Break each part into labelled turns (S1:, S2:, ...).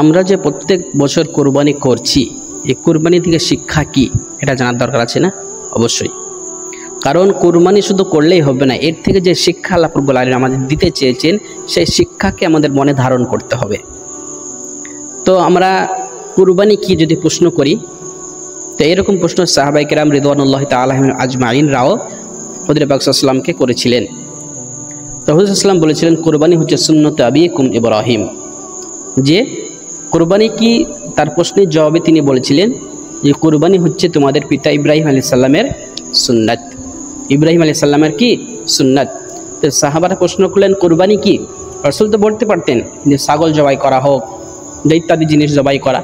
S1: আমরা যে প্রত্যেক বছর কোরবানি করছি, এই কোরবানি থেকে শিক্ষা কি এটা জানার দরকার আছে না? অবশ্যই। কারণ কোরবানি শুধু করলেই হবে না, এর থেকে যে শিক্ষা আল্লাহ রাব্বুল আলামিন আমাদের দিতে চেয়েছেন সেই শিক্ষাকে আমাদের মনে ধারণ করতে হবে। তো আমরা কোরবানি কি যদি প্রশ্ন করি, তো এরকম প্রশ্ন সাহাবায়ে কেরাম রিদওয়ানুল্লাহি তাআলা আজমাইন রাও হুজুর পাক সাল্লাল্লাহু আলাইহি ওয়াসাল্লামকে করেছিলেন। তো হুজুর সাল্লাল্লাহু আলাইহি ওয়াসাল্লাম বলেছিলেন কোরবানি হচ্ছে সুন্নত আবিকুম ইব্রাহিম, যে কোরবানি কি, তার প্রশ্নের জবাবে তিনি বলেছিলেন যে কোরবানি হচ্ছে তোমাদের পিতা ইব্রাহিম আলাইহিস সালামের সুন্নাত। ইব্রাহিম আলাইহিস সালামের কি সুন্নাত। তো সাহাবারা প্রশ্ন করলেন কোরবানি কি? রাসূল তো বলতে পারতেন যে ছাগল জবাই করা হোক, যে ইত্যাদি জিনিস জবাই করা।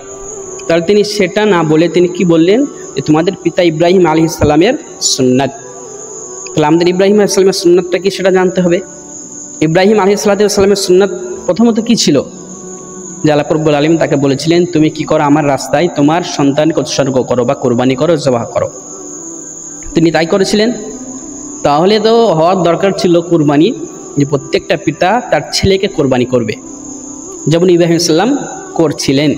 S1: তাহলে তিনি সেটা না বলে তিনি কি বললেন যে তোমাদের পিতা ইব্রাহিম আলাইহিস সালামের সুন্নাত। তাহলে আমাদের ইব্রাহিম আলাইহিস সালামের সুন্নাতটা কি সেটা জানতে হবে। ইব্রাহিম আলাইহিস সালামের সুন্নাত প্রথমত কি ছিল? যে আল্লাহ রাব্বুল আলামিন তাকে বলেছিলেন তুমি কি করো, আমার রাস্তায় তোমার সন্তানকে উৎসর্গ করো বা কোরবানি করো, জবাহ করো। তিনি তাই করেছিলেন। তাহলে তো হওয়ার দরকার ছিল কোরবানি, যে প্রত্যেকটা পিতা তার ছেলেকে কোরবানি করবে, যেমন ইব্রাহিম সাল্লাম করছিলেন।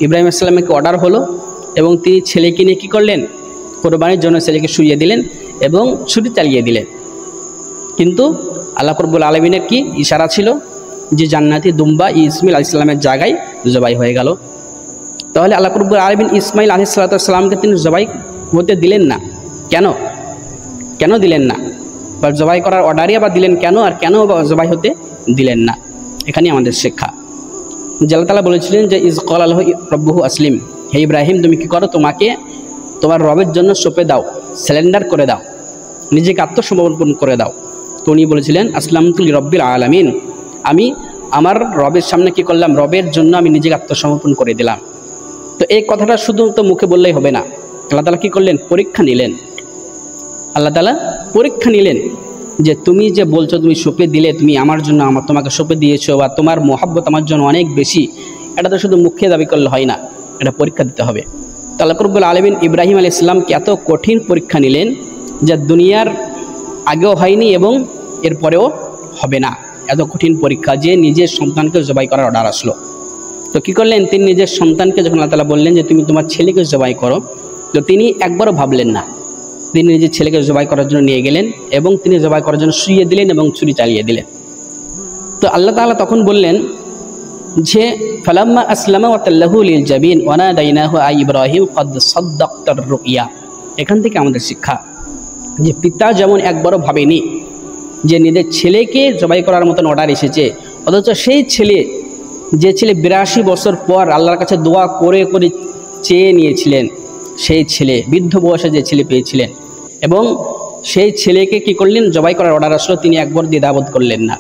S1: ইব্রাহিম সাল্লামকে অর্ডার হলো এবং তিনি ছেলেকে নিয়ে কী করলেন, কোরবানির জন্য ছেলেকে শুইয়ে দিলেন এবং ছুরি চালিয়ে দিলেন। কিন্তু আল্লাহ রাব্বুল আলামিনের কি ইশারা ছিল যে জান্নাতি দুম্বা ইসমাইল আলাইহিস সালামের জায়গায় জবাই হয়ে গেল। তাহলে আল্লাহ রাব্বুল আলামিন ইসমাইল আলাইহিস সালামকে তিনি জবাই হতে দিলেন না। কেন দিলেন না? বা জবাই করার অর্ডারই আবার দিলেন কেন, আর কেন জবাই হতে দিলেন না? এখানেই আমাদের শিক্ষা। আল্লাহ তাআলা বলেছিলেন যে ইজ ক্বালা লাহু রাব্বুহু আসলিম, হে ইব্রাহিম তুমি কি করো, তোমাকে তোমার রবের জন্য সঁপে দাও, সারেন্ডার করে দাও, নিজেকে আত্মসমর্পণ করে দাও। তো উনি বলেছিলেন আসলামতু লিরাব্বিল আলামিন, আমি আমার রবের সামনে কি করলাম, রবের জন্য আমি নিজেকে আত্মসমর্পণ করে দিলাম। তো এই কথাটা শুধু তো মুখে বললেই হবে না, আল্লাহ তাআলা কি করলেন, পরীক্ষা নিলেন। আল্লাহ তাআলা পরীক্ষা নিলেন যে তুমি যে বলছো তুমি সঁপে দিলে, তুমি আমার জন্য তোমাকে সঁপে দিয়েছো বা তোমার মহব্বত আমার জন্য অনেক বেশি, এটা তো শুধু মুখে দাবি করলে হয় না, এটা পরীক্ষা দিতে হবে। তো আল্লাহ রাব্বুল আলামিন ইব্রাহিম আলাইহিস সালামকে এত কঠিন পরীক্ষা নিলেন যা দুনিয়ার আগেও হয়নি এবং এরপরেও হবে না। এত কঠিন পরীক্ষা যে নিজের সন্তানকে জবাই করার অর্ডার আসলো। তো কী করলেন, তিনি নিজের সন্তানকে যখন আল্লাহ তাআলা বললেন যে তুমি তোমার ছেলেকে জবাই করো, তো তিনি একবারও ভাবলেন না, তিনি নিজের ছেলেকে জবাই করার জন্য নিয়ে গেলেন এবং তিনি জবাই করার জন্য শুইয়ে দিলেন এবং ছুরি চালিয়ে দিলেন। তো আল্লাহ তাআলা তখন বললেন যে ফালাম্মা আসলামা ওয়া তাল্লাহু লিল জাবিন ওয়া নাদাইনাহু আই ইব্রাহিম ক্বাদ সাদ্দাক্তার রুইয়া। এখান থেকে আমাদের শিক্ষা যে পিতা যেমন একবারও ভাবেনি যে নিজের ছেলেকে জবাই করার মতন অর্ডার এসেছে, অথচ সেই ছেলে, যে ছেলে 82 বছর পর আল্লাহর কাছে দোয়া করে করে চেয়ে নিয়েছিলেন, সেই ছেলে বৃদ্ধ বয়সে যে ছেলে পেয়েছিলেন এবং সেই ছেলেকে কি করলেন, জবাই করার অর্ডার আসলো, তিনি একবার দ্বিধাবোধ করলেন না।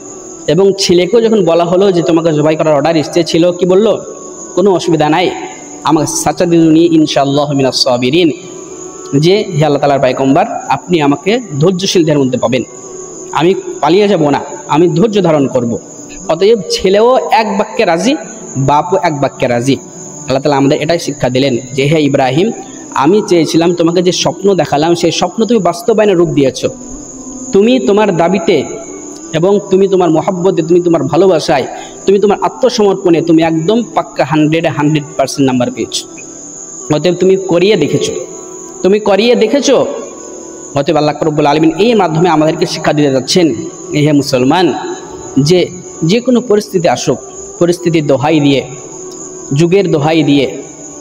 S1: এবং ছেলেকেও যখন বলা হলো যে তোমাকে জবাই করার অর্ডার এসেছে, ছিল কি বলল, কোনো অসুবিধা নাই, আমাকে সাচাদিনী ইনশাআল্লাহ মিনাস সাবিরিন, যে হে আল্লাহ তাআলার পয়গম্বর আপনি আমাকে ধৈর্যশীলদের মধ্যে পাবেন, আমি পালিয়ে যাব না, আমি ধৈর্য ধারণ করব। অতএব ছেলেও এক বাক্যে রাজি, বাপও এক বাক্যে রাজি। আল্লাহ তাআলা আমাদের এটাই শিক্ষা দিলেন যে হে ইব্রাহিম, আমি চেয়েছিলাম তোমাকে যে স্বপ্ন দেখালাম সেই স্বপ্ন তুমি বাস্তবায়নের রূপ দিয়েছ। তুমি তোমার দাবিতে এবং তুমি তোমার মহব্বতে, তুমি তোমার ভালোবাসায়, তুমি তোমার আত্মসমর্পণে তুমি একদম পাক্কা 100% নাম্বার পেয়েছো। অতএব তুমি করিয়ে দেখেছো। অতএব আল্লাহ রাব্বুল আলামিন এই মাধ্যমে আমাদেরকে শিক্ষা দিতে যাচ্ছেন, হে মুসলমান, যে কোনো পরিস্থিতি আসুক, পরিস্থিতির দোহাই দিয়ে, যুগের দোহাই দিয়ে,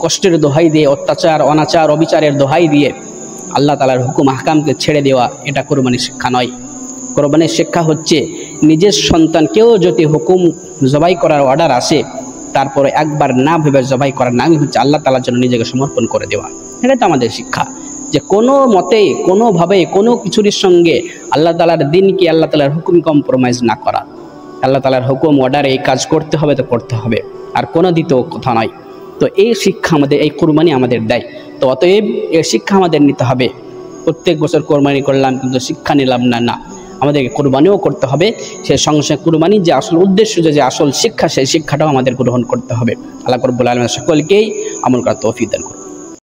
S1: কষ্টের দোহাই দিয়ে, অত্যাচার অনাচার অবিচারের দোহাই দিয়ে আল্লাহ তাআলার হুকুম আহকামকে ছেড়ে দেওয়া, এটা কোরবানির শিক্ষা নয়। কোরবানির শিক্ষা হচ্ছে নিজের সন্তানকেও যদি হুকুম জবাই করার অর্ডার আসে, তারপরে একবার না ভেবে জবাই করার নামই হচ্ছে আল্লাহ তাআলার জন্য নিজেকে সমর্পণ করে দেওয়া। এটাই তো আমাদের শিক্ষা, যে কোনো মতে কোনোভাবে কোনো কিছুর সঙ্গে আল্লাহ তাআলার দিনকে, আল্লাহ তাআলার হুকুম কম্প্রোমাইজ না করা। আল্লাহ তাআলার হুকুম অর্ডারে এই কাজ করতে হবে তো করতে হবে, আর কোনো দ্বিতীয় কথা নয়। তো এই শিক্ষা আমাদের, এই কোরবানি আমাদের দেয়। তো অতএব এই শিক্ষা আমাদের নিতে হবে। প্রত্যেক বছর কোরবানি করলাম কিন্তু শিক্ষা নিলাম না, আমাদেরকে কোরবানিও করতে হবে। সেই সঙ্গে সঙ্গে কোরবানির যে আসল উদ্দেশ্য, যে আসল শিক্ষা, সেই শিক্ষাটাও আমাদের গ্রহণ করতে হবে। আল্লাহ রাব্বুল আলামিন সকলকেই আমল করার তৌফিক দান করুন।